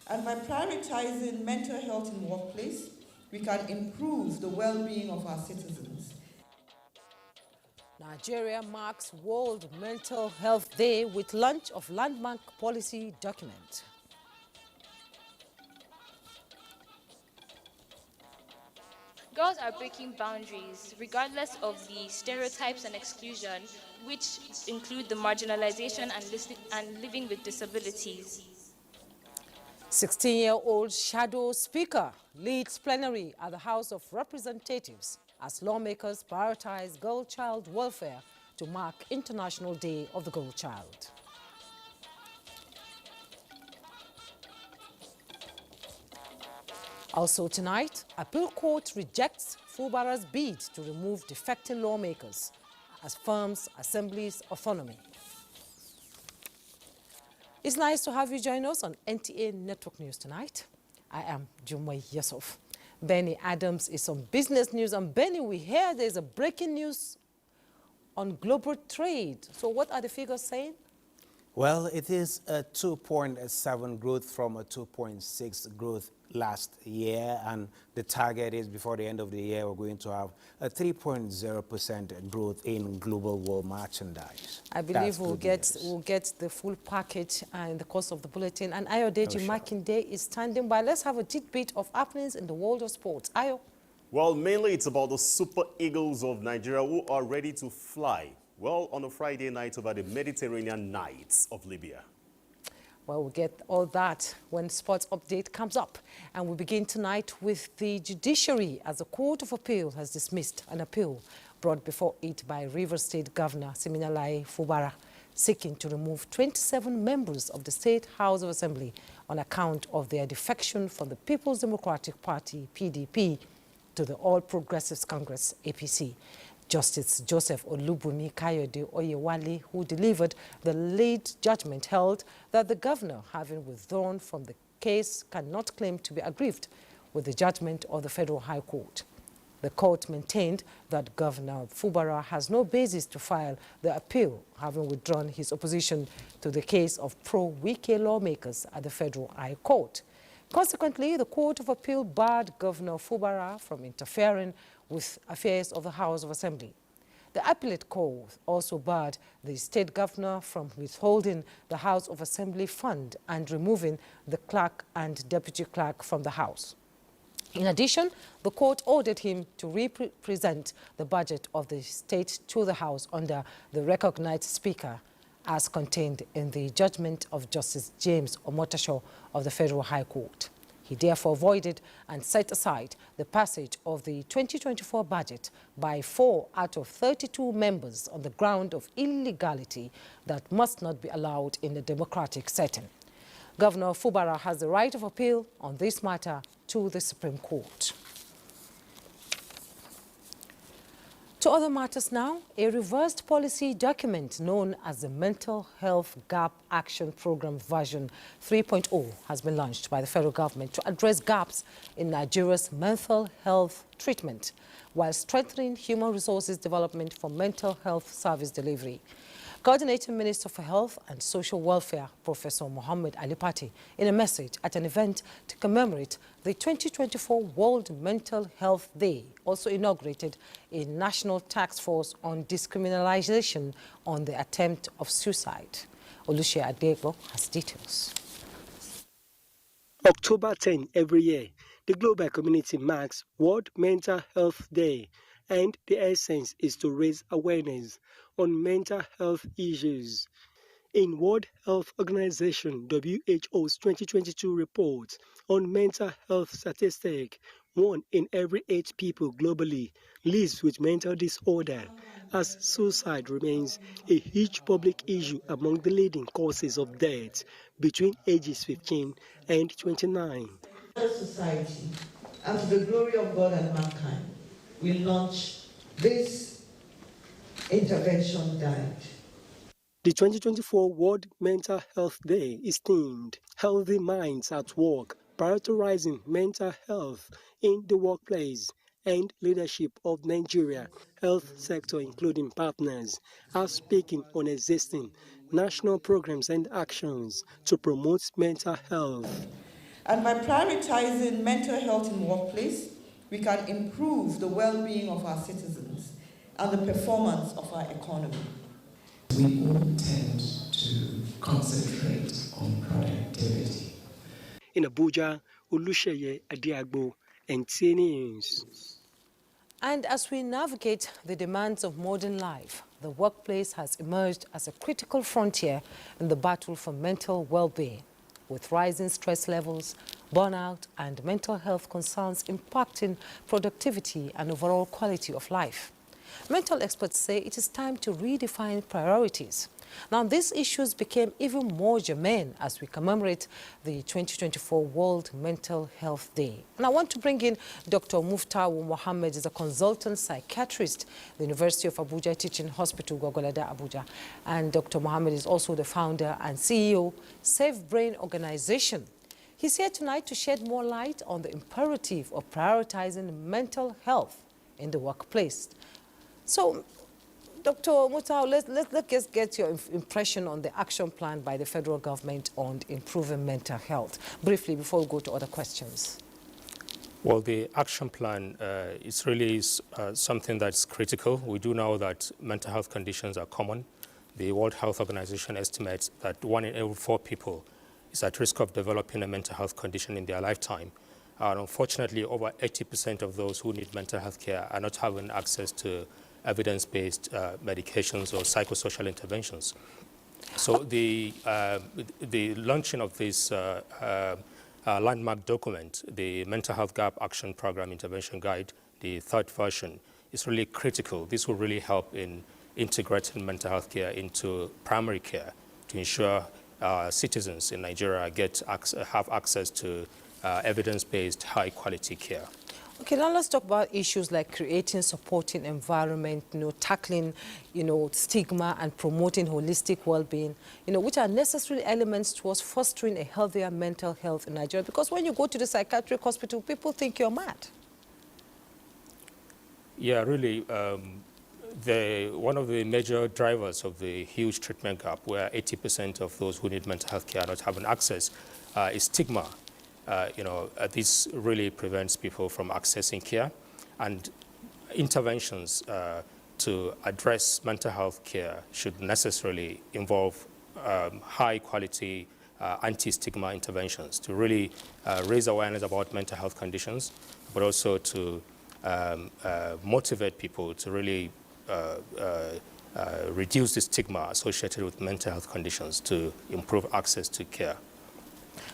And by prioritizing mental health in the workplace, we can improve the well-being of our citizens. Nigeria marks World Mental Health Day with launch of landmark policy document. Girls are breaking boundaries, regardless of the stereotypes and exclusion, which include the marginalization and living with disabilities. 16-year-old shadow speaker leads plenary at the House of Representatives as lawmakers prioritize girl-child welfare to mark International Day of the Girl Child. Also tonight, appeal court rejects Fubara's bid to remove defecting lawmakers as firms assemblies autonomy. It's nice to have you join us on NTA Network News tonight. I am Jummai, Yusuf. Benny Adams is on business news. And Benny, we hear there's a breaking news on global trade. So what are the figures saying? Well, it is a 2.7 growth from a 2.6 growth last year, and the target is before the end of the year we're going to have a 3.0% growth in global world merchandise. I believe we'll get the full package in the course of the bulletin. And Ayodeji Makinde is standing by. Let's have a tidbit of happenings in the world of sports. Ayo. Well, mainly it's about the Super Eagles of Nigeria who are ready to fly. Well, on a Friday night over the Mediterranean Nights of Libya. Well, we'll get all that when Sports Update comes up. And we begin tonight with the judiciary as the Court of Appeal has dismissed an appeal brought before it by Rivers State Governor Siminalayi Fubara, seeking to remove 27 members of the State House of Assembly on account of their defection from the People's Democratic Party, PDP, to the All Progressives Congress, APC. Justice Joseph Olubunmi Kayode Oyewale, who delivered the lead judgment, held that the governor, having withdrawn from the case, cannot claim to be aggrieved with the judgment of the Federal High Court. The court maintained that Governor Fubara has no basis to file the appeal, having withdrawn his opposition to the case of pro-Wike lawmakers at the Federal High Court. Consequently, the Court of Appeal barred Governor Fubara from interfering with affairs of the House of Assembly. The appellate court also barred the state governor from withholding the House of Assembly fund and removing the clerk and deputy clerk from the House. In addition, the court ordered him to represent the budget of the state to the House under the recognized speaker, as contained in the judgment of Justice James Omotosho of the Federal High Court. He therefore voided and set aside the passage of the 2024 budget by 4 out of 32 members on the ground of illegality that must not be allowed in a democratic setting. Governor Fubara has the right of appeal on this matter to the Supreme Court. To other matters now, a reversed policy document known as the Mental Health Gap Action Program version 3.0 has been launched by the federal government to address gaps in Nigeria's mental health treatment while strengthening human resources development for mental health service delivery. Coordinating Minister for Health and Social Welfare, Professor Mohammed Alipati, in a message at an event to commemorate the 2024 World Mental Health Day, also inaugurated a national task force on discriminalization on the attempt of suicide. Olusegun Adegbo has details. October 10 every year, the global community marks World Mental Health Day, and the essence is to raise awareness on mental health issues. In World Health Organization WHO's 2022 report on mental health statistics, 1 in every 8 people globally lives with mental disorder, as suicide remains a huge public issue among the leading causes of death between ages 15 and 29. Society, and to the glory of God and mankind, we launch this intervention guide. The 2024 World Mental Health Day is themed Healthy Minds at Work, prioritizing mental health in the workplace and leadership of Nigeria health sector, including partners, are speaking on existing national programs and actions to promote mental health. And by prioritizing mental health in workplace, we can improve the well-being of our citizens and the performance of our economy. We all tend to concentrate on productivity. In Abuja, Olusheye Adiagbo, NTA News. And as we navigate the demands of modern life, the workplace has emerged as a critical frontier in the battle for mental well-being, with rising stress levels, burnout, and mental health concerns impacting productivity and overall quality of life. Mental experts say it is time to redefine priorities. Now, these issues became even more germane as we commemorate the 2024 World Mental Health Day. And I want to bring in Dr. Muftawu Mohammed, is a consultant psychiatrist at the University of Abuja Teaching Hospital, Gwagwalada, Abuja. And Dr. Mohammed is also the founder and CEO, Safe Brain Organization. He's here tonight to shed more light on the imperative of prioritizing mental health in the workplace. So, Dr. Mutau, let's get your impression on the action plan by the federal government on improving mental health, briefly, before we go to other questions. Well, the action plan is really something that's critical. We do know that mental health conditions are common. The World Health Organization estimates that 1 in every 4 people is at risk of developing a mental health condition in their lifetime. And unfortunately, over 80% of those who need mental health care are not having access to evidence-based medications or psychosocial interventions. So the launching of this landmark document, the Mental Health Gap Action Program Intervention Guide, the 3rd version, is really critical. This will really help in integrating mental health care into primary care to ensure citizens in Nigeria have access to evidence-based, high-quality care. Okay, now let's talk about issues like creating supporting environment, tackling, stigma and promoting holistic well-being, which are necessary elements towards fostering a healthier mental health in Nigeria. Because when you go to the psychiatric hospital, people think you're mad. Yeah, really, one of the major drivers of the huge treatment gap, where 80% of those who need mental health care are not having access, is stigma. This really prevents people from accessing care, and interventions to address mental health care should necessarily involve high-quality anti-stigma interventions to really raise awareness about mental health conditions, but also to motivate people to really reduce the stigma associated with mental health conditions to improve access to care.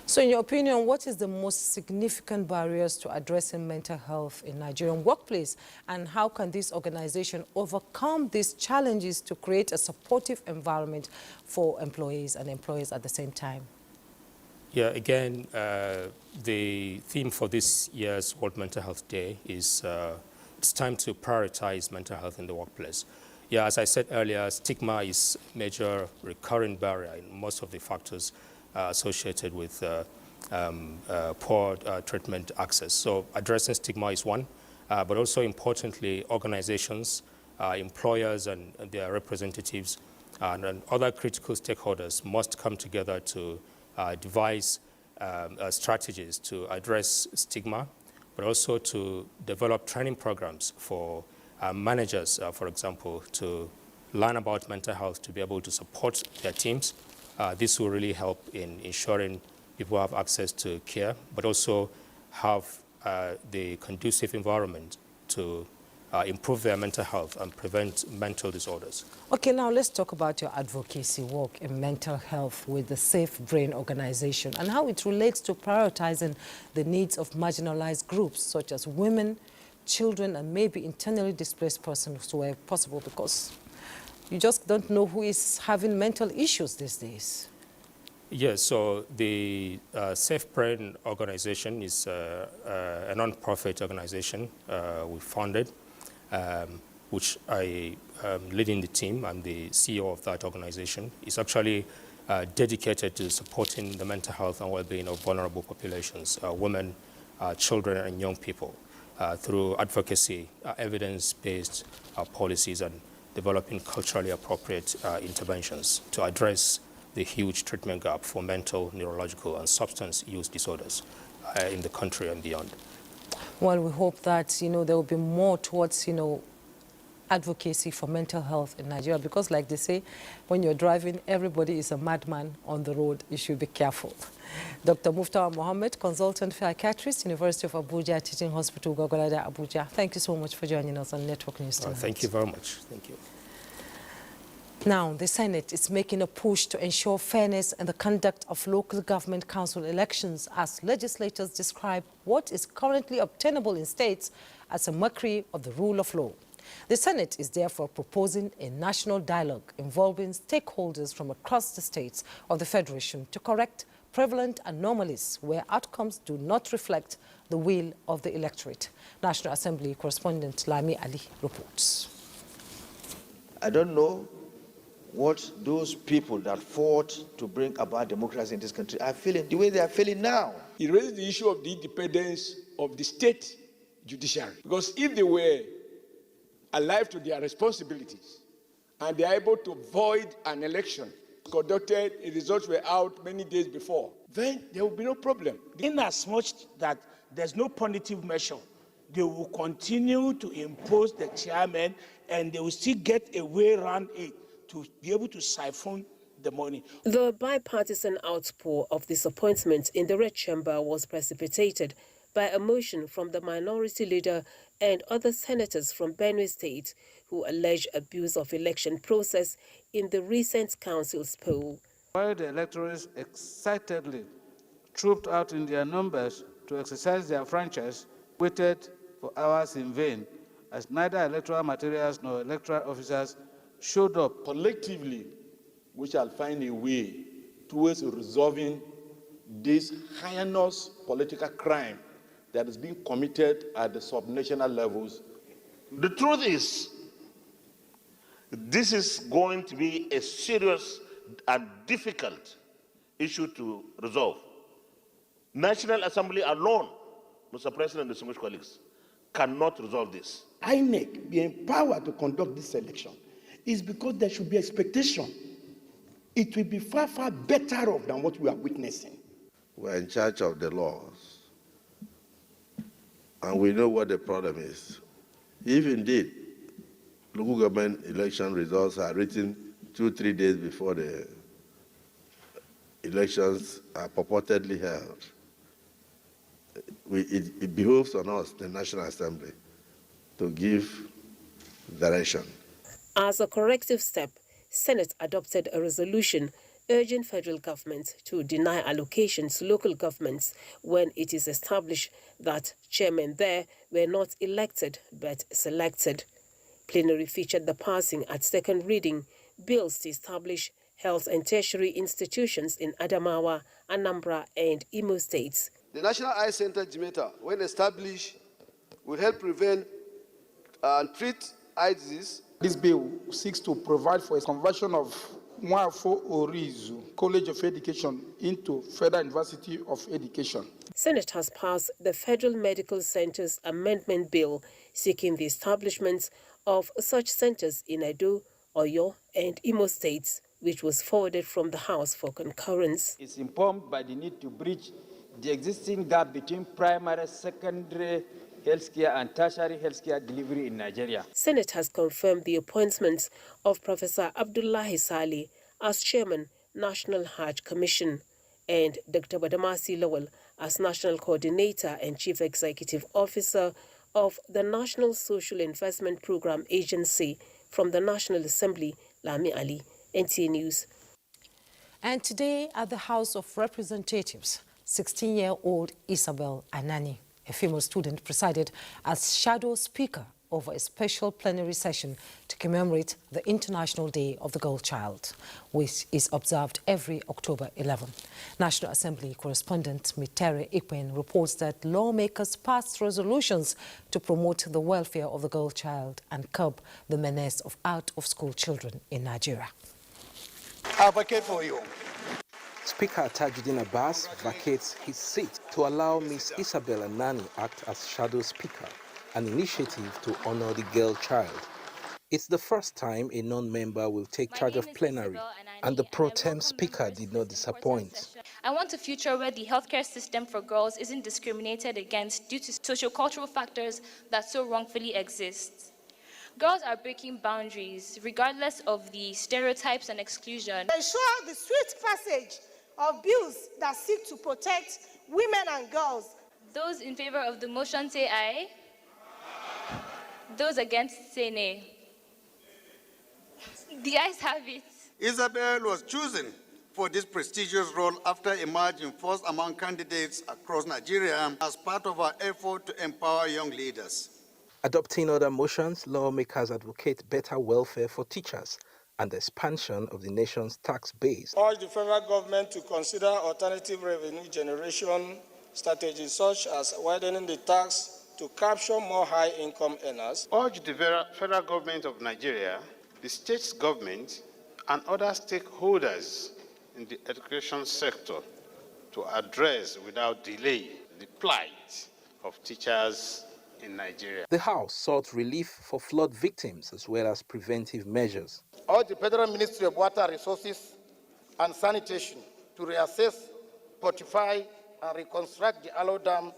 So in your opinion, what is the most significant barriers to addressing mental health in Nigerian workplace, and how can this organization overcome these challenges to create a supportive environment for employees and employers at the same time? Yeah, again, the theme for this year's World Mental Health Day is it's time to prioritize mental health in the workplace. Yeah, as I said earlier, stigma is a major recurring barrier in most of the factors associated with poor treatment access. So addressing stigma is one, but also importantly, organizations, employers and their representatives, and other critical stakeholders must come together to devise strategies to address stigma, but also to develop training programs for managers, for example, to learn about mental health, to be able to support their teams. This will really help in ensuring people have access to care, but also have the conducive environment to improve their mental health and prevent mental disorders. Okay, now let's talk about your advocacy work in mental health with the Safe Brain Organization and how it relates to prioritizing the needs of marginalized groups such as women, children, and maybe internally displaced persons where possible, because you just don't know who is having mental issues these days. Yes, so the Safe Brain Organization is a non-profit organization we founded, which I am leading the team. I'm the CEO of that organization. It's actually dedicated to supporting the mental health and well-being of vulnerable populations, women, children, and young people. through advocacy, evidence-based policies, and developing culturally appropriate interventions to address the huge treatment gap for mental, neurological, and substance use disorders in the country and beyond. Well, we hope that, there will be more towards, advocacy for mental health in Nigeria, because like they say, when you're driving, everybody is a madman on the road. You should be careful. Dr. Muftawa Mohammed, consultant psychiatrist, University of Abuja Teaching Hospital, Gogolada, Abuja. Thank you so much for joining us on Network News tonight. Thank you very much. Thank you. Now, the Senate is making a push to ensure fairness in the conduct of local government council elections as legislators describe what is currently obtainable in states as a mockery of the rule of law. The Senate is therefore proposing a national dialogue involving stakeholders from across the states of the Federation to correct prevalent anomalies where outcomes do not reflect the will of the electorate. National Assembly correspondent Lami Ali reports. I don't know what those people that fought to bring about democracy in this country are feeling, the way they are feeling now. He raised the issue of the independence of the state judiciary. Because if they were alive to their responsibilities and they are able to void an election conducted, the results were out many days before, then there will be no problem. In as much that there's no punitive measure, they will continue to impose the chairman and they will still get a way around it to be able to siphon the money. The bipartisan outpour of disappointment in the Red Chamber was precipitated by a motion from the minority leader and other senators from Benue State who allege abuse of election process in the recent council's poll. While the electors excitedly trooped out in their numbers to exercise their franchise, waited for hours in vain, as neither electoral materials nor electoral officers showed up. Collectively, we shall find a way towards resolving this heinous political crime that is being committed at the subnational levels. The truth is, this is going to be a serious and difficult issue to resolve. National Assembly alone, Mr. President and distinguished colleagues, cannot resolve this. INEC be empowered to conduct this election is because there should be expectation. It will be far, far better off than what we are witnessing. We're in charge of the laws, and we know what the problem is. If indeed local government election results are written 2-3 days before the elections are purportedly held, it behoves on us, the National Assembly, to give direction. As a corrective step, Senate adopted a resolution urging federal government to deny allocations to local governments when it is established that chairmen there were not elected but selected. Plenary featured the passing at second reading bills to establish health and tertiary institutions in Adamawa, Anambra, and Imo states. The National Eye Center, Jimeta, when established, will help prevent and treat eye disease. This bill seeks to provide for a conversion of Mwafo Orizu College of Education into Federal University of Education. Senate has passed the Federal Medical Centers Amendment Bill seeking the establishment of such centers in Edo, Oyo, and Imo states, which was forwarded from the House for concurrence. It's informed by the need to bridge the existing gap between primary, secondary healthcare and tertiary healthcare delivery in Nigeria. Senate has confirmed the appointment of Professor Abdullahi Saleh as Chairman, National Hajj Commission, and Dr. Badamasi Lawal as National Coordinator and Chief Executive Officer of the National Social Investment Program Agency from the National Assembly. Lami Ali, NTA News. And today at the House of Representatives, 16-year-old Isabel Anani, a female student, presided as shadow speaker over a special plenary session to commemorate the International Day of the Girl Child, which is observed every October 11. National Assembly correspondent Mitere Ikwen reports that lawmakers passed resolutions to promote the welfare of the girl child and curb the menace of out-of-school children in Nigeria. I advocate for you. Speaker Tajuddin Abbas vacates his seat to allow Ms. Isabel Anani act as shadow speaker. an initiative to honor the girl child. It's the first time a non-member will take charge of plenary, and the pro tem speaker did not disappoint. I want a future where the healthcare system for girls isn't discriminated against due to sociocultural factors that so wrongfully exist. Girls are breaking boundaries, regardless of the stereotypes and exclusion. Ensure the swift passage of bills that seek to protect women and girls. Those in favor of the motion say aye. Those against say nay. The ayes have it. Isabel was chosen for this prestigious role after emerging first among candidates across Nigeria as part of our effort to empower young leaders. Adopting other motions, lawmakers advocate better welfare for teachers and the expansion of the nation's tax base. Urge the federal government to consider alternative revenue generation strategies such as widening the tax to capture more high-income earners. Urge the federal government of Nigeria, the state government, and other stakeholders in the education sector to address without delay the plight of teachers in Nigeria. The House sought relief for flood victims as well as preventive measures. Urge the Federal Ministry of Water Resources and Sanitation to reassess, fortify, and reconstruct the Alo Dam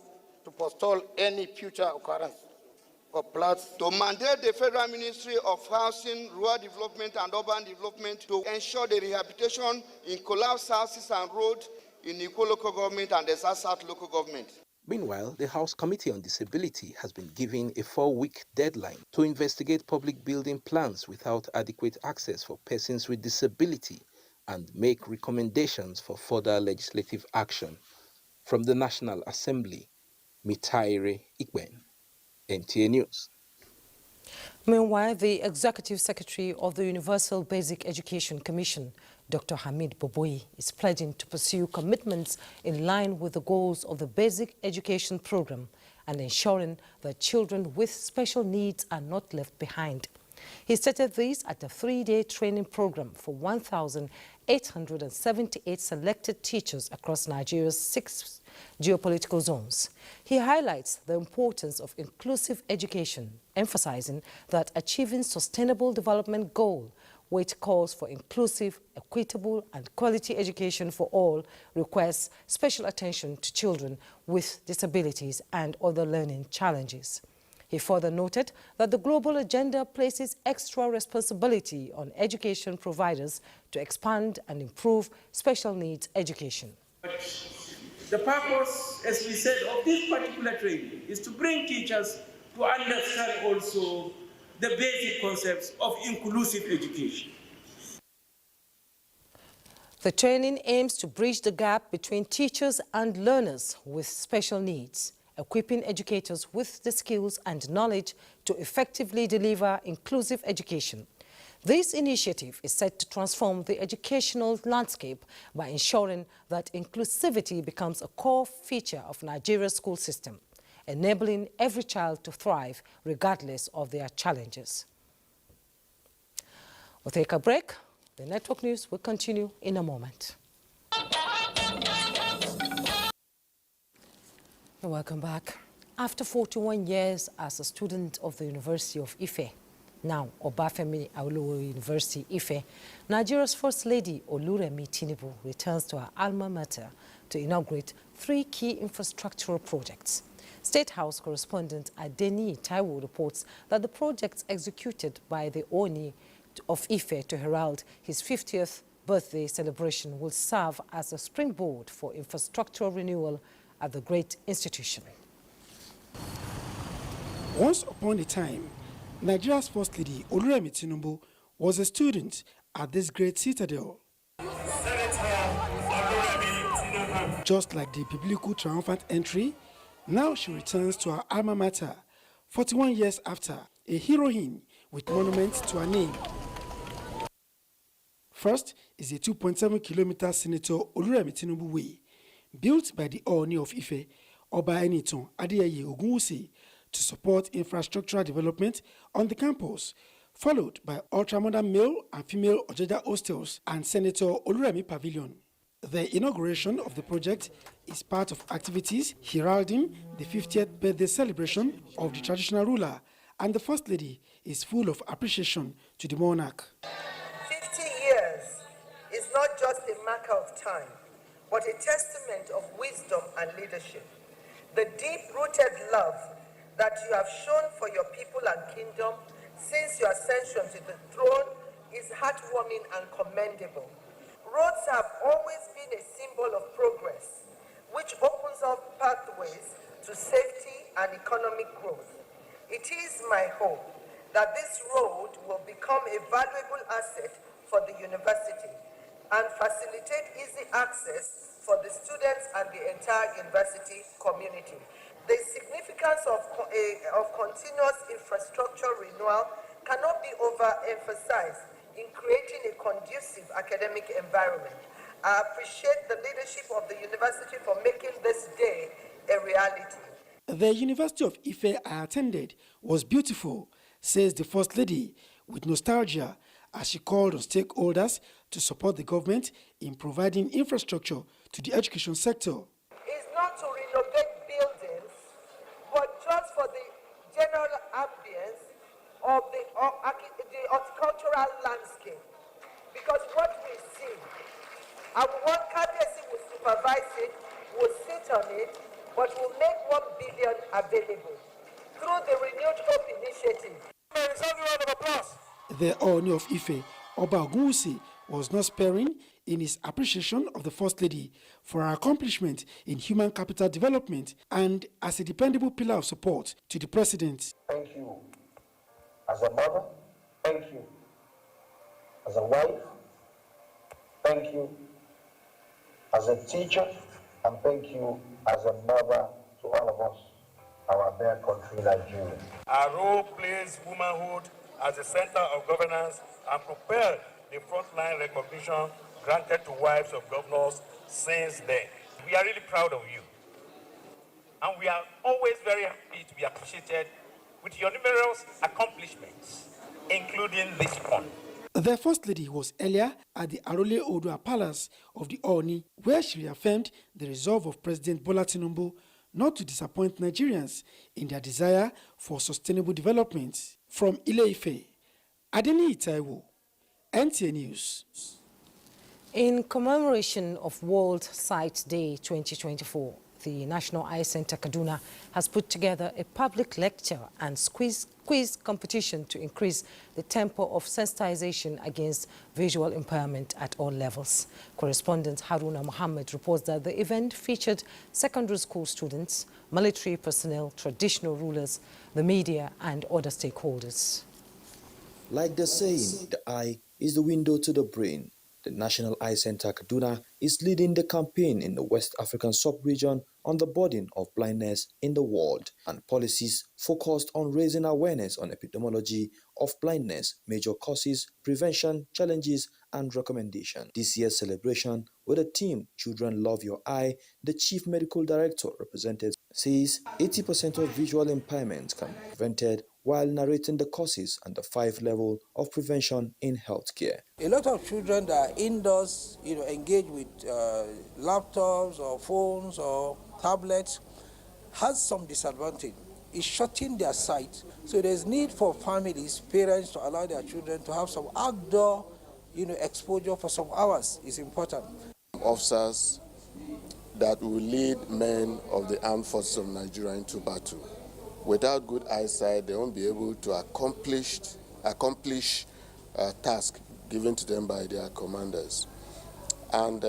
to forestall any future occurrence of floods. To mandate the Federal Ministry of Housing, Rural Development and Urban Development to ensure the rehabilitation in collapsed houses and roads in Iko local government and the South local government. Meanwhile, the House Committee on Disability has been given a 4-week deadline to investigate public building plans without adequate access for persons with disability and make recommendations for further legislative action. From the National Assembly, Mitaire Ikben, NTA News. Meanwhile, the Executive Secretary of the Universal Basic Education Commission, Dr. Hamid Boboyi, is pledging to pursue commitments in line with the goals of the Basic Education Program and ensuring that children with special needs are not left behind. He stated this at a 3-day training program for 1,878 selected teachers across Nigeria's 6 geopolitical zones. He highlights the importance of inclusive education, emphasizing that achieving sustainable development goal, which calls for inclusive, equitable and quality education for all, requires special attention to children with disabilities and other learning challenges. He further noted that the global agenda places extra responsibility on education providers to expand and improve special needs education. The purpose, as we said, of this particular training is to bring teachers to understand also the basic concepts of inclusive education. The training aims to bridge the gap between teachers and learners with special needs, equipping educators with the skills and knowledge to effectively deliver inclusive education. This initiative is set to transform the educational landscape by ensuring that inclusivity becomes a core feature of Nigeria's school system, enabling every child to thrive regardless of their challenges. We'll take a break. The network news will continue in a moment. Welcome back. After 41 years as a student of the University of Ife, now Obafemi Awolowo University, Ife, Nigeria's First Lady Oluremi Tinubu returns to her alma mater to inaugurate 3 key infrastructural projects. State House correspondent Adeni Taiwo reports that the projects executed by the Oni of Ife to herald his 50th birthday celebration will serve as a springboard for infrastructural renewal at the great institution. Once upon a time, Nigeria's First Lady Oluremi Tinubu was a student at this great citadel. Just like the biblical triumphant entry, now she returns to her alma mater 41 years after, a heroine with monuments to her name. First is a 2.7-kilometer Senator Oluremi Tinubu Way, built by the Oni of Ife, Oba Enitan Adeyeye Ogunwusi, to support infrastructural development on the campus, followed by ultramodern male and female Ojaja hostels and Senator Oluremi Pavilion. The inauguration of the project is part of activities heralding the 50th birthday celebration of the traditional ruler, and the First Lady is full of appreciation to the monarch. 50 years is not just a marker of time, but a testament of wisdom and leadership. The deep-rooted love that you have shown for your people and kingdom since your ascension to the throne is heartwarming and commendable. Roads have always been a symbol of progress, which opens up pathways to safety and economic growth. It is my hope that this road will become a valuable asset for the university and facilitate easy access for the students and the entire university community. The significance of continuous infrastructure renewal cannot be overemphasized in creating a conducive academic environment. I appreciate the leadership of the university for making this day a reality. The University of Ife I attended was beautiful, says the First Lady, with nostalgia, as she called on stakeholders to support the government in providing infrastructure to the education sector. It's not to renovate buildings, but just for the general ambience of the horticultural landscape. Because what we see, our one KPSC will supervise it, will sit on it, but will make 1 billion available through the Renewed Hope initiative. The Ooni of Ife, Oba Ogunwusi, was not sparing in his appreciation of the First Lady for her accomplishment in human capital development and as a dependable pillar of support to the president. Thank you as a mother, thank you as a wife, thank you as a teacher, and thank you as a mother to all of us, our dear country, Nigeria. Our role plays womanhood as the center of governance and propelled the frontline recognition granted to wives of governors since then. We are really proud of you. And we are always very happy to be appreciated with your numerous accomplishments, including this one. The First Lady was earlier at the Arole Odua Palace of the Ooni, where she reaffirmed the resolve of President Bola Tinubu not to disappoint Nigerians in their desire for sustainable development. From Ile-Ife, Adeni Itaiwo, NTA News. In commemoration of World Sight Day 2024, the National Eye Center Kaduna has put together a public lecture and quiz competition to increase the tempo of sensitization against visual impairment at all levels. Correspondent Haruna Mohammed reports that the event featured secondary school students, military personnel, traditional rulers, the media and other stakeholders. Like the saying, the eye is the window to the brain. The National Eye Center Kaduna is leading the campaign in the West African sub-region on the burden of blindness in the world and policies focused on raising awareness on epidemiology of blindness, major causes, prevention, challenges, and recommendations. This year's celebration with the theme Children Love Your Eye, the Chief Medical Director represented says 80% of visual impairment can be prevented while narrating the causes and the 5 levels of prevention in healthcare. A lot of children that are indoors, engage with laptops or phones or tablets, has some disadvantage. It's shortening their sight. So there's need for families, parents to allow their children to have some outdoor, exposure for some hours is important. Officers that will lead men of the armed forces of Nigeria into battle. Without good eyesight, they won't be able to accomplish tasks given to them by their commanders. And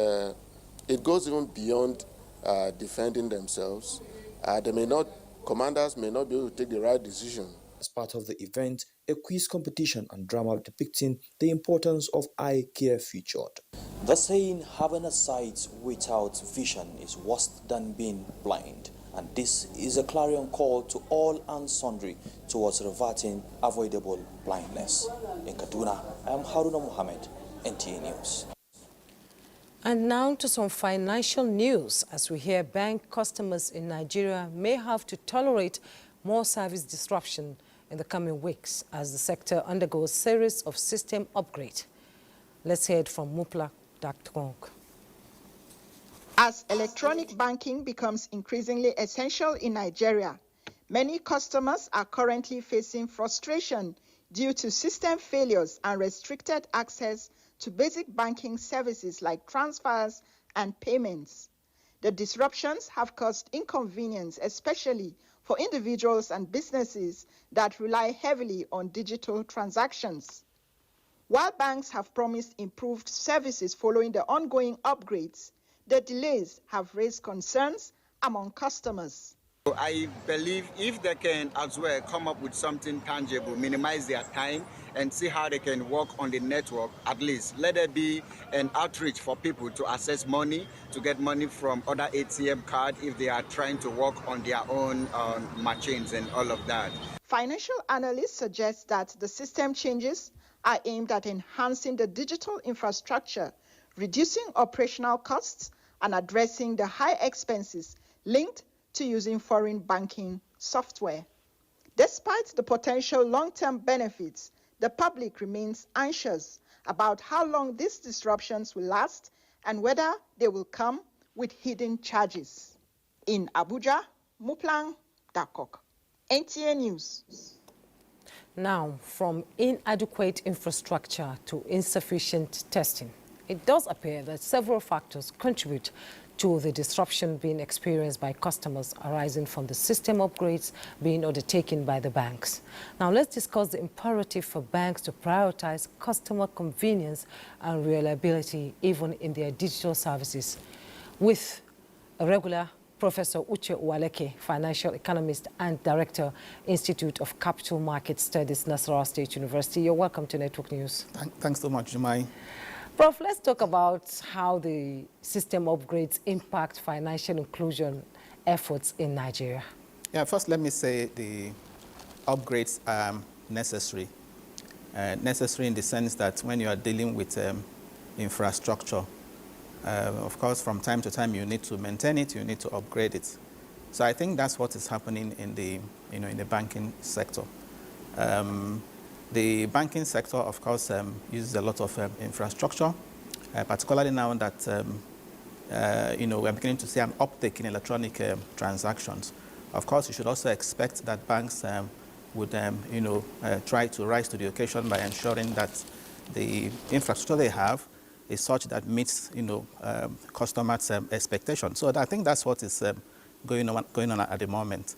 it goes even beyond defending themselves. Commanders may not be able to take the right decision. As part of the event, a quiz competition and drama depicting the importance of eye care featured. The saying, having a sight without vision is worse than being blind. And this is a clarion call to all and sundry towards reverting avoidable blindness. In Kaduna, I am Haruna Mohammed, NTA News. And now to some financial news. As we hear, bank customers in Nigeria may have to tolerate more service disruption in the coming weeks as the sector undergoes a series of system upgrades. Let's hear it from Mupla Dr. As electronic banking becomes increasingly essential in Nigeria, many customers are currently facing frustration due to system failures and restricted access to basic banking services like transfers and payments. The disruptions have caused inconvenience, especially for individuals and businesses that rely heavily on digital transactions. While banks have promised improved services following the ongoing upgrades, the delays have raised concerns among customers. I believe if they can as well come up with something tangible, minimize their time and see how they can work on the network, at least let there be an outreach for people to access money, to get money from other ATM cards if they are trying to work on their own machines and all of that. Financial analysts suggest that the system changes are aimed at enhancing the digital infrastructure, reducing operational costs, and addressing the high expenses linked to using foreign banking software. Despite the potential long-term benefits, the public remains anxious about how long these disruptions will last and whether they will come with hidden charges. In Abuja, Muplang Dakok, NTA News. Now, from inadequate infrastructure to insufficient testing, it does appear that several factors contribute to the disruption being experienced by customers arising from the system upgrades being undertaken by the banks. Now, let's discuss the imperative for banks to prioritize customer convenience and reliability even in their digital services with a regular Professor Uche Uwaleke, financial economist and director, Institute of Capital Market Studies, Nasarawa State University. You're welcome to Network News. Thanks so much, Jummai. Prof, let's talk about how the system upgrades impact financial inclusion efforts in Nigeria. Yeah, first let me say the upgrades are necessary. Necessary in the sense that when you are dealing with infrastructure, of course, from time to time, you need to maintain it, you need to upgrade it. So I think that's what is happening in the, in the banking sector. The banking sector, of course, uses a lot of infrastructure, particularly now that, we're beginning to see an uptake in electronic transactions. Of course, you should also expect that banks would, try to rise to the occasion by ensuring that the infrastructure they have is such that meets, customers' expectations. So I think that's what is going on at the moment.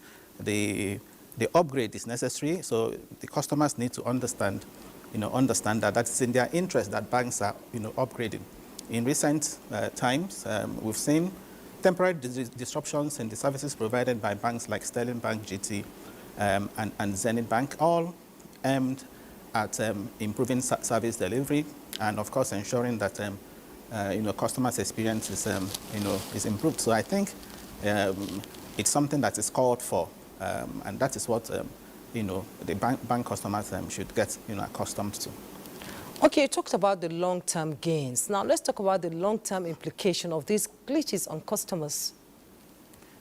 The upgrade is necessary, so the customers need to understand that that's in their interest that banks are, upgrading. In recent times, we've seen temporary disruptions in the services provided by banks like Sterling Bank, GT, and Zenith Bank, all aimed at improving service delivery and, of course, ensuring that customers' experience is, is improved. So I think it's something that is called for, and that is what the bank customers should get accustomed to. Okay, you talked about the long-term gains. Now let's talk about the long-term implication of these glitches on customers.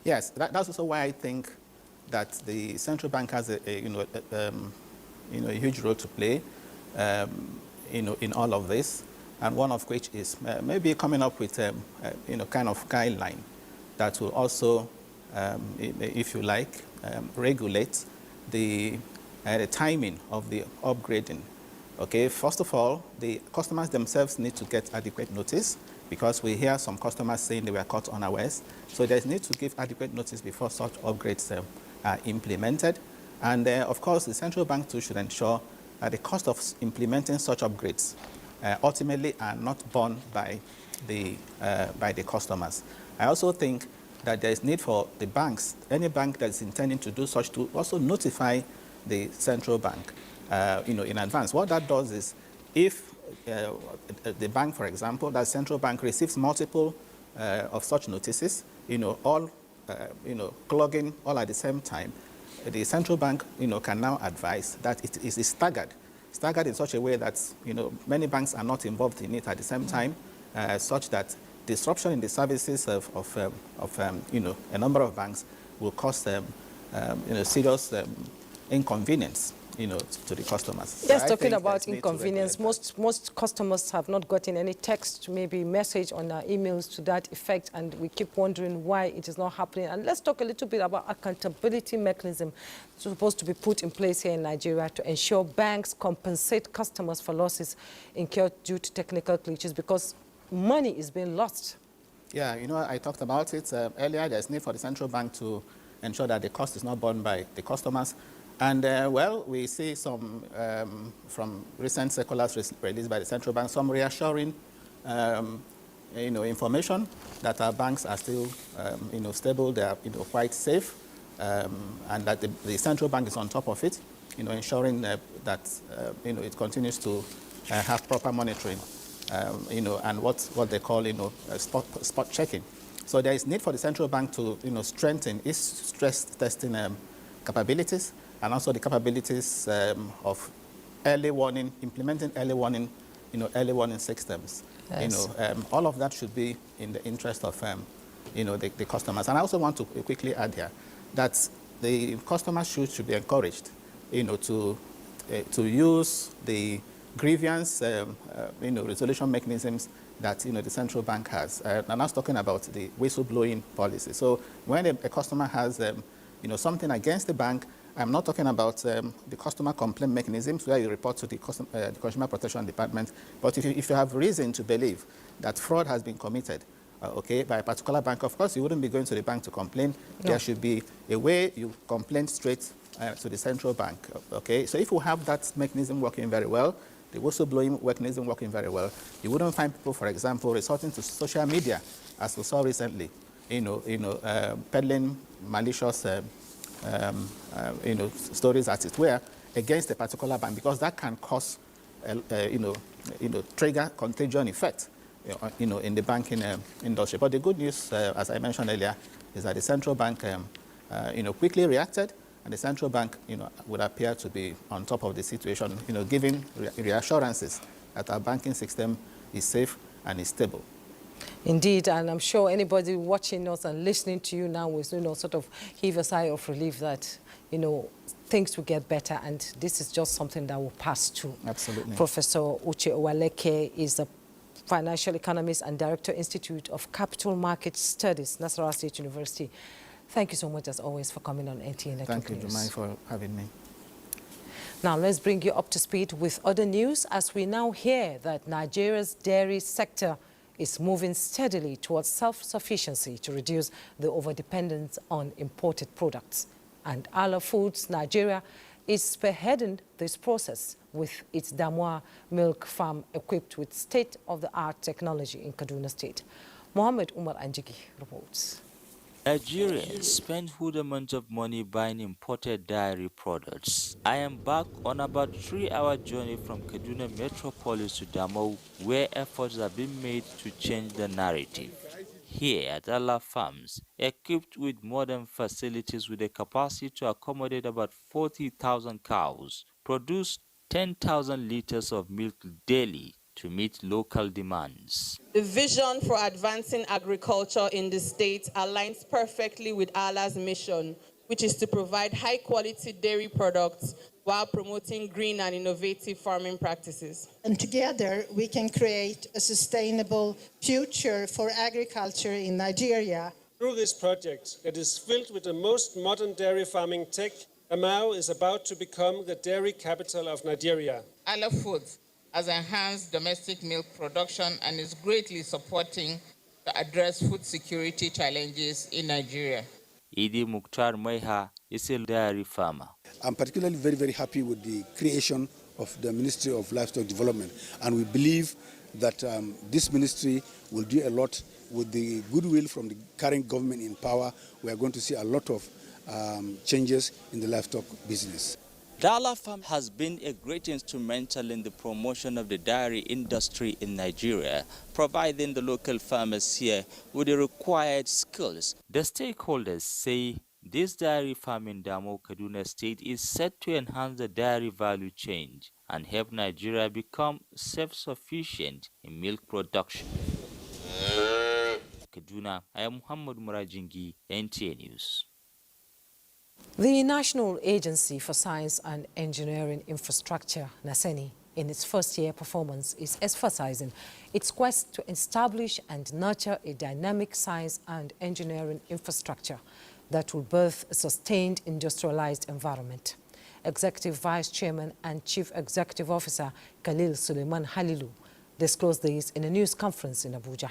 Yes, that's also why I think that the central bank has a huge role to play, in all of this, and one of which is maybe coming up with kind of guideline that will also, if you like, regulate the timing of the upgrading. Okay, first of all, the customers themselves need to get adequate notice, because we hear some customers saying they were caught unawares. So there's need to give adequate notice before such upgrades are implemented. And of course, the central bank too should ensure that the cost of implementing such upgrades ultimately are not borne by the customers. I also think that there is need for the banks, any bank that is intending to do such, to also notify the central bank, in advance. What that does is, if the bank, for example, that central bank receives multiple of such notices, all, clogging all at the same time, the central bank, can now advise that it is staggered in such a way that, many banks are not involved in it at the same time, such that disruption in the services of a number of banks will cause serious inconvenience. to the customers. Yes, So talking I think about there's need to inconvenience, regulate most customers have not gotten any text, maybe message on our emails to that effect, and we keep wondering why it is not happening. And let's talk a little bit about accountability mechanism supposed to be put in place here in Nigeria to ensure banks compensate customers for losses incurred due to technical glitches, because money is being lost. Yeah, I talked about it earlier. There's need for the central bank to ensure that the cost is not borne by the customers. And, well, we see some, from recent circulars released by the central bank, some reassuring, information that our banks are still, stable, they are, quite safe, and that the central bank is on top of it, ensuring that, it continues to have proper monitoring, and what they call, spot checking. So there is need for the central bank to, strengthen its stress testing capabilities, and also the capabilities of early warning, implementing early warning, early warning systems. Yes. All of that should be in the interest of, the customers. And I also want to quickly add here that the customers should be encouraged, to use the grievance, resolution mechanisms that, the central bank has. And I was talking about the whistleblowing policy. So when a customer has, something against the bank, I'm not talking about the customer complaint mechanisms where you report to the Consumer Protection Department, but if you have reason to believe that fraud has been committed, by a particular bank, of course, you wouldn't be going to the bank to complain. No. There should be a way you complain straight to the central bank, okay? So if we have that mechanism working very well, the whistleblowing mechanism working very well, you wouldn't find people, for example, resorting to social media, as we saw recently, peddling malicious stories, as it were, against a particular bank, because that can cause, trigger contagion effect, in the banking industry. But the good news, as I mentioned earlier, is that the central bank, quickly reacted, and the central bank, would appear to be on top of the situation, giving reassurances that our banking system is safe and is stable. Indeed, and I'm sure anybody watching us and listening to you now will, sort of heave a sigh of relief that, things will get better, and this is just something that will pass too. Absolutely. Professor Uche Owaleke is a financial economist and Director, Institute of Capital Market Studies, Nasarawa State University. Thank you so much, as always, for coming on NTA Network Thank you, News. Jummai, for having me. Now, let's bring you up to speed with other news, as we now hear that Nigeria's dairy sector is moving steadily towards self-sufficiency to reduce the overdependence on imported products. And Ala Foods Nigeria is spearheading this process with its Damwa milk farm equipped with state-of-the-art technology in Kaduna State. Mohammed Umar Anjigi reports. Nigerians spend huge amounts of money buying imported dairy products. I am back on about 3-hour journey from Kaduna Metropolis to Damo, where efforts have been made to change the narrative. Here at Ala Farms, equipped with modern facilities with a capacity to accommodate about 40,000 cows, produce 10,000 liters of milk daily to meet local demands. The vision for advancing agriculture in the state aligns perfectly with Ala's mission, which is to provide high-quality dairy products while promoting green and innovative farming practices. And together, we can create a sustainable future for agriculture in Nigeria. Through this project that is filled with the most modern dairy farming tech, Amao is about to become the dairy capital of Nigeria. Ala Foods has enhanced domestic milk production and is greatly supporting to address food security challenges in Nigeria. Idi Mukhtar Maiha is a dairy farmer. I'm particularly very, very happy with the creation of the Ministry of Livestock Development, and we believe that this ministry will do a lot with the goodwill from the current government in power. We are going to see a lot of changes in the livestock business. The Ala Farm has been a great instrumental in the promotion of the dairy industry in Nigeria, providing the local farmers here with the required skills. The stakeholders say this dairy farm in Damo, Kaduna State is set to enhance the dairy value chain and help Nigeria become self-sufficient in milk production. Kaduna, I am Muhammad Murajingi, NTA News. The National Agency for Science and Engineering Infrastructure, NASENI, in its first-year performance is emphasizing its quest to establish and nurture a dynamic science and engineering infrastructure that will birth a sustained industrialized environment. Executive Vice Chairman and Chief Executive Officer Khalil Suleiman Halilu disclosed this in a news conference in Abuja.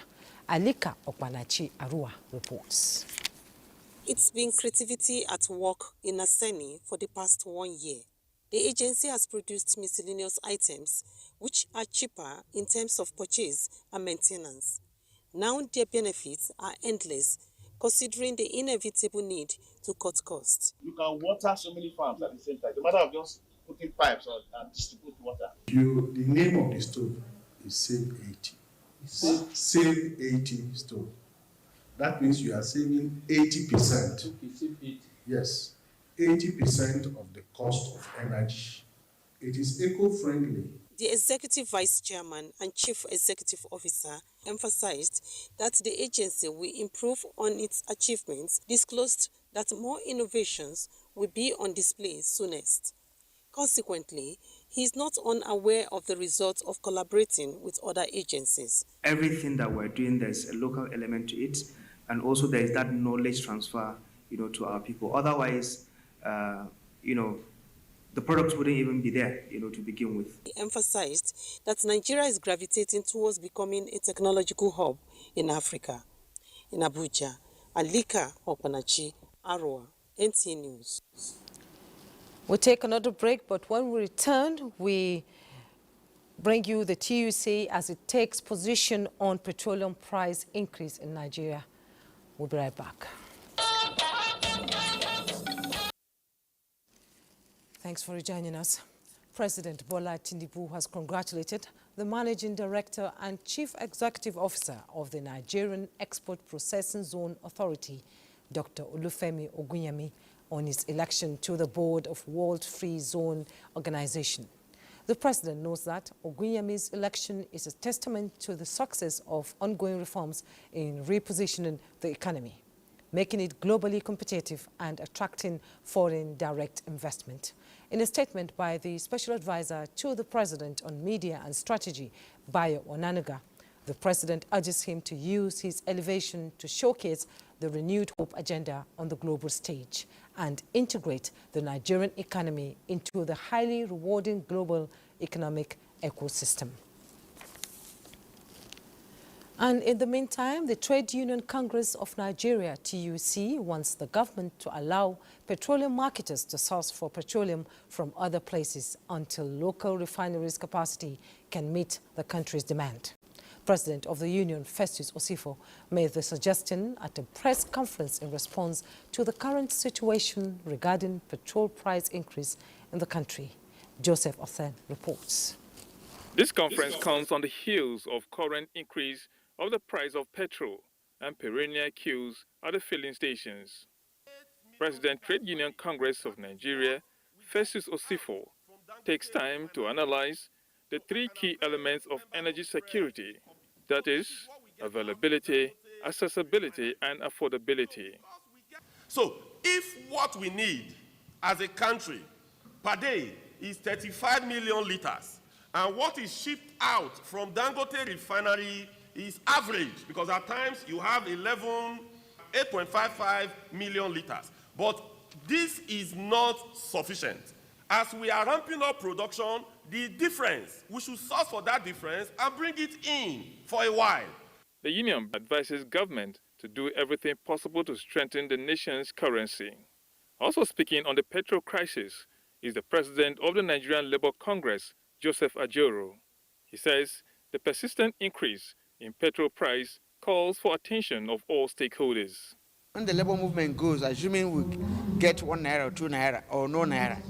Alika Okpanachi Arua reports. It's been creativity at work in NASENI for the past 1 year. The agency has produced miscellaneous items which are cheaper in terms of purchase and maintenance. Now their benefits are endless, considering the inevitable need to cut costs. You can water so many farms at the same time. The matter of just putting pipes on and distribute water. The name of the stove is Save 80. Save 80 stove. That means you are saving 80%. Yes, 80% of the cost of energy. It is eco-friendly. The Executive Vice Chairman and Chief Executive Officer emphasized that the agency will improve on its achievements, disclosed that more innovations will be on display soonest. Consequently, he is not unaware of the results of collaborating with other agencies. Everything that we're doing, there's a local element to it, and also there is that knowledge transfer, to our people. Otherwise, the products wouldn't even be there, to begin with. He emphasized that Nigeria is gravitating towards becoming a technological hub in Africa. In Abuja, Alika Okpanachi, Arua, NTA News. We'll take another break, but when we return, we bring you the TUC as it takes position on petroleum price increase in Nigeria. We'll be right back. Thanks for joining us. President Bola Tinubu has congratulated the Managing Director and Chief Executive Officer of the Nigerian Export Processing Zone Authority, Dr. Olufemi Ogunyemi, on his election to the board of World Free Zone Organization. The president knows that Ogunyemi's election is a testament to the success of ongoing reforms in repositioning the economy, making it globally competitive and attracting foreign direct investment. In a statement by the Special Advisor to the President on Media and Strategy, Bayo Onanuga, the President urges him to use his elevation to showcase the renewed hope agenda on the global stage and integrate the Nigerian economy into the highly rewarding global economic ecosystem. And in the meantime, the Trade Union Congress of Nigeria, TUC, wants the government to allow petroleum marketers to source for petroleum from other places until local refineries' capacity can meet the country's demand. President of the union, Festus Osifo, made the suggestion at a press conference in response to the current situation regarding petrol price increase in the country. Joseph Othen reports. This conference comes on the heels of current increase of the price of petrol and perennial queues at the filling stations. President Trade Union Congress of Nigeria, Festus Osifo, takes time to analyze the three key elements of energy security, that is, availability, accessibility, and affordability. So, if what we need as a country per day is 35 million liters, and what is shipped out from Dangote refinery is average, because at times you have 8.55 million liters. But this is not sufficient. As we are ramping up production, the difference, we should source for that difference and bring it in for a while. The union advises government to do everything possible to strengthen the nation's currency. Also speaking on the petrol crisis is the president of the Nigerian Labour Congress, Joseph Ajero. He says the persistent increase in petrol price calls for attention of all stakeholders. When the labor movement goes, assuming we get 1 naira or 2 naira or no naira,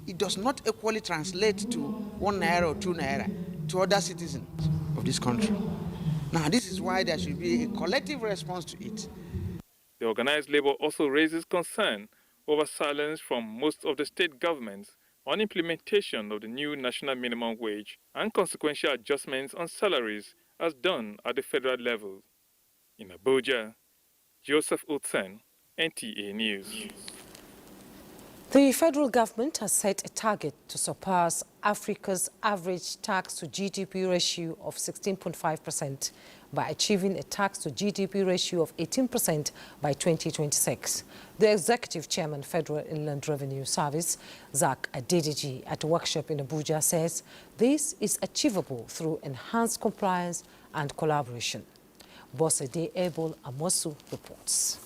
it does not equally translate to 1 naira or 2 naira to other citizens of this country. Now, this is why there should be a collective response to it. The organized labor also raises concern over silence from most of the state governments on implementation of the new national minimum wage and consequential adjustments on salaries as done at the federal level. In Abuja, Joseph Utsen, NTA News. The federal government has set a target to surpass Africa's average tax-to-GDP ratio of 16.5% by achieving a tax-to-GDP ratio of 18% by 2026. The executive chairman, Federal Inland Revenue Service, Zach Adedeji, at a workshop in Abuja says this is achievable through enhanced compliance and collaboration. Bosede Abel Amosu reports.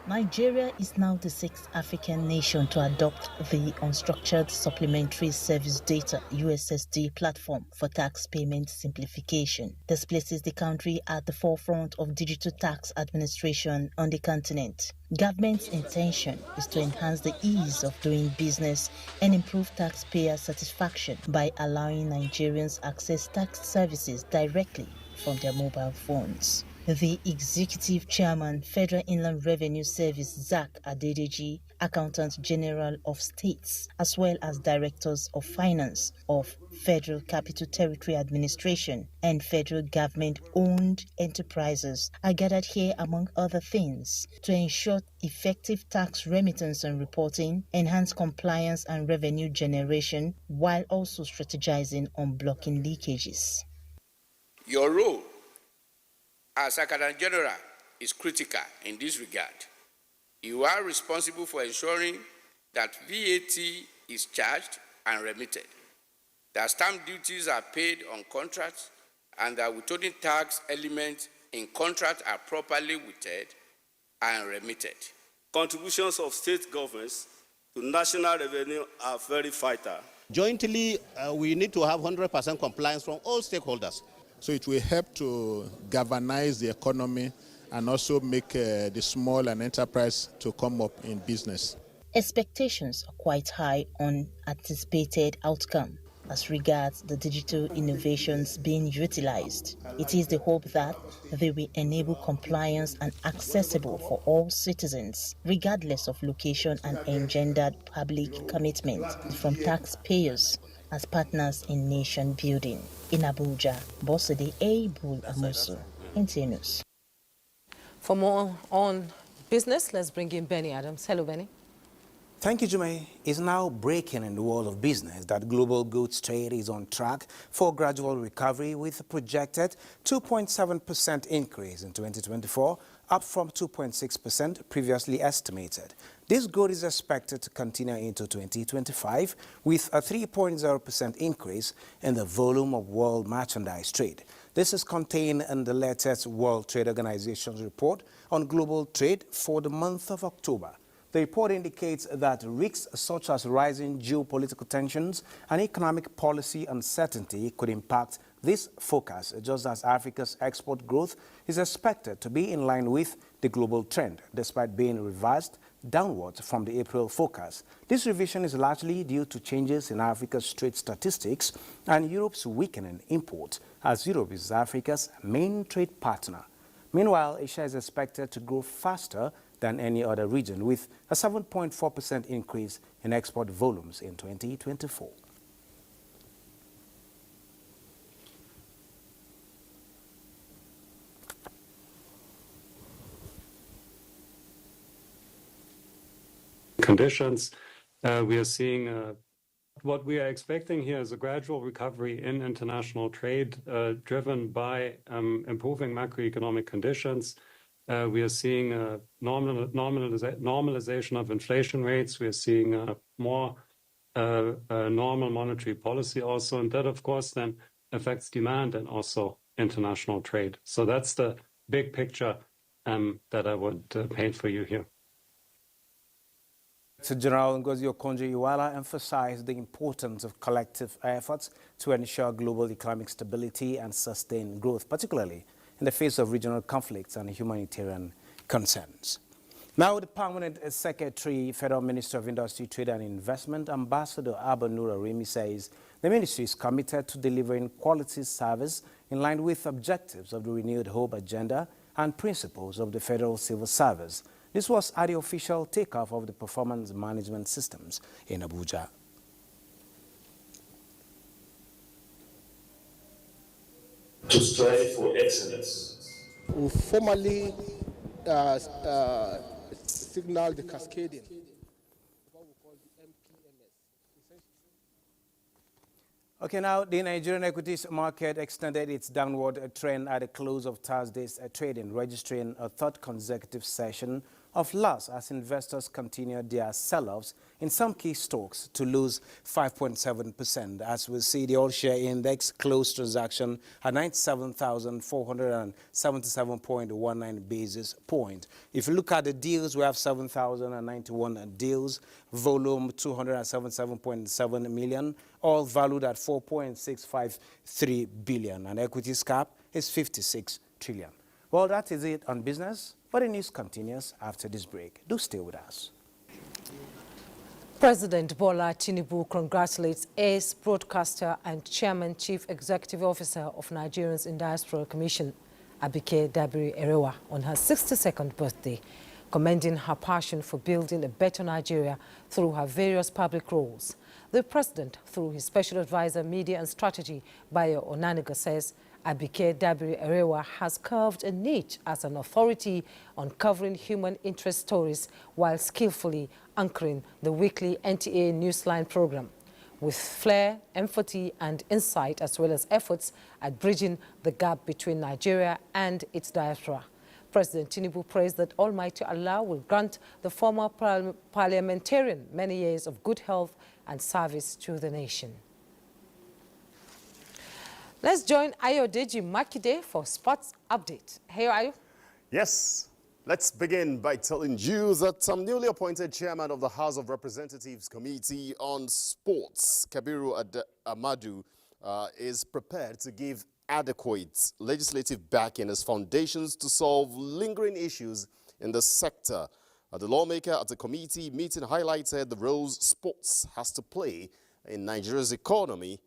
Nigeria is now the 6th African nation to adopt the Unstructured Supplementary Service Data (USSD) platform for tax payment simplification. This places the country at the forefront of digital tax administration on the continent. Government's intention is to enhance the ease of doing business and improve taxpayer satisfaction by allowing Nigerians access tax services directly from their mobile phones. The Executive Chairman, Federal Inland Revenue Service, Zach Adedeji, Accountant General of States, as well as Directors of Finance of Federal Capital Territory Administration and federal government-owned enterprises, are gathered here, among other things, to ensure effective tax remittance and reporting, enhance compliance and revenue generation, while also strategizing on blocking leakages. Your role as Accountant General is critical in this regard. You are responsible for ensuring that VAT is charged and remitted, that stamp duties are paid on contracts, and that withholding tax elements in contracts are properly withheld and remitted. Contributions of state governments to national revenue are very vital. Jointly, we need to have 100% compliance from all stakeholders. So it will help to galvanize the economy and also make the small and enterprise to come up in business. Expectations are quite high on anticipated outcome as regards the digital innovations being utilized. It is the hope that they will enable compliance and accessible for all citizens, regardless of location, and engendered public commitment from taxpayers as partners in nation building. In Abuja, Bosede Abel Amosu, NTA News. For more on business, let's bring in Benny Adams. Hello, Benny. Thank you, Jummai. It's now breaking in the world of business that global goods trade is on track for gradual recovery with a projected 2.7% increase in 2024, up from 2.6% previously estimated. This growth is expected to continue into 2025 with a 3.0% increase in the volume of world merchandise trade. This is contained in the latest World Trade Organization's report on global trade for the month of October. The report indicates that risks such as rising geopolitical tensions and economic policy uncertainty could impact this forecast, just as Africa's export growth is expected to be in line with the global trend, despite being revised downwards from the April forecast. This revision is largely due to changes in Africa's trade statistics and Europe's weakening import, as Europe is Africa's main trade partner. Meanwhile, Asia is expected to grow faster than any other region, with a 7.4% increase in export volumes in 2024. Conditions, we are seeing what we are expecting here is a gradual recovery in international trade driven by improving macroeconomic conditions. We are seeing a normalization of inflation rates. We are seeing a more normal monetary policy also, and that of course then affects demand and also international trade. So that's the big picture that I would paint for you here. General Ngozi Okonjo-Iweala emphasized the importance of collective efforts to ensure global economic stability and sustained growth, particularly in the face of regional conflicts and humanitarian concerns. Now, the Permanent Secretary, Federal Minister of Industry, Trade and Investment, Ambassador Abanura Remi, says the ministry is committed to delivering quality service in line with objectives of the renewed Hope Agenda and principles of the Federal Civil Service. This was at the official takeoff of the performance management systems in Abuja. To strive for excellence. We formally signal the cascading Okay, now the Nigerian equities market extended its downward trend at the close of Thursday's trading, registering a third consecutive session of loss as investors continued their sell-offs in some key stocks to lose 5.7%. As we see, the all-share index closed transaction at 97,477.19 basis point. If you look at the deals, we have 7,091 deals, volume 277.7 million, all valued at 4.653 billion, and equities cap is 56 trillion. Well, that is it on business, but the news continues after this break. Do stay with us. President Bola Tinubu congratulates ace broadcaster and Chairman Chief Executive Officer of Nigerians in Diaspora Commission, Abike Dabiri Erewa, on her 62nd birthday, commending her passion for building a better Nigeria through her various public roles. The president, through his special advisor, Media and Strategy, Bayo Onaniga, says Abike Dabiri Erewa has carved a niche as an authority on covering human interest stories while skillfully anchoring the weekly NTA Newsline program with flair, empathy and insight, as well as efforts at bridging the gap between Nigeria and its diaspora. President Tinubu prays that Almighty Allah will grant the former parliamentarian many years of good health and service to the nation. Let's join Ayodeji Makide for sports update. Hey, Ayo. Yes. Let's begin by telling you that some newly appointed chairman of the House of Representatives Committee on Sports, Kabiru Amadu, is prepared to give adequate legislative backing as foundations to solve lingering issues in the sector. The lawmaker at the committee meeting highlighted the roles sports has to play in Nigeria's economy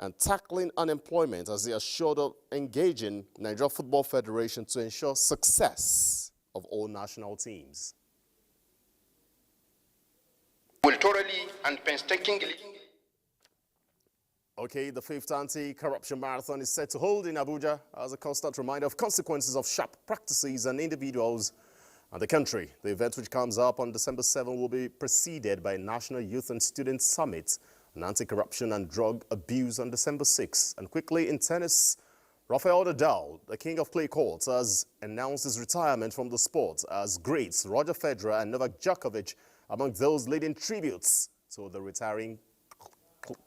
and tackling unemployment as they assured of engaging Nigeria Football Federation to ensure success of all national teams. Will thoroughly and painstakingly. Okay, the 5th anti-corruption marathon is set to hold in Abuja as a constant reminder of consequences of sharp practices and individuals and the country. The event, which comes up on December 7, will be preceded by a National Youth and Student Summit on anti-corruption and drug abuse on December 6. And quickly in tennis, Rafael Nadal, the king of clay courts, has announced his retirement from the sport as greats Roger Federer and Novak Djokovic among those leading tributes to the retiring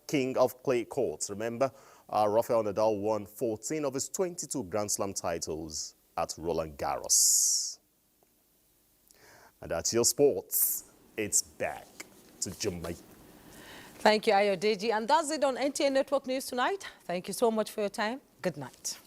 king of clay courts. Remember, Rafael Nadal won 14 of his 22 Grand Slam titles at Roland Garros. And that's your sports. It's back to Jummai. Thank you, Ayodeji. And that's it on NTA Network News tonight. Thank you so much for your time. Good night.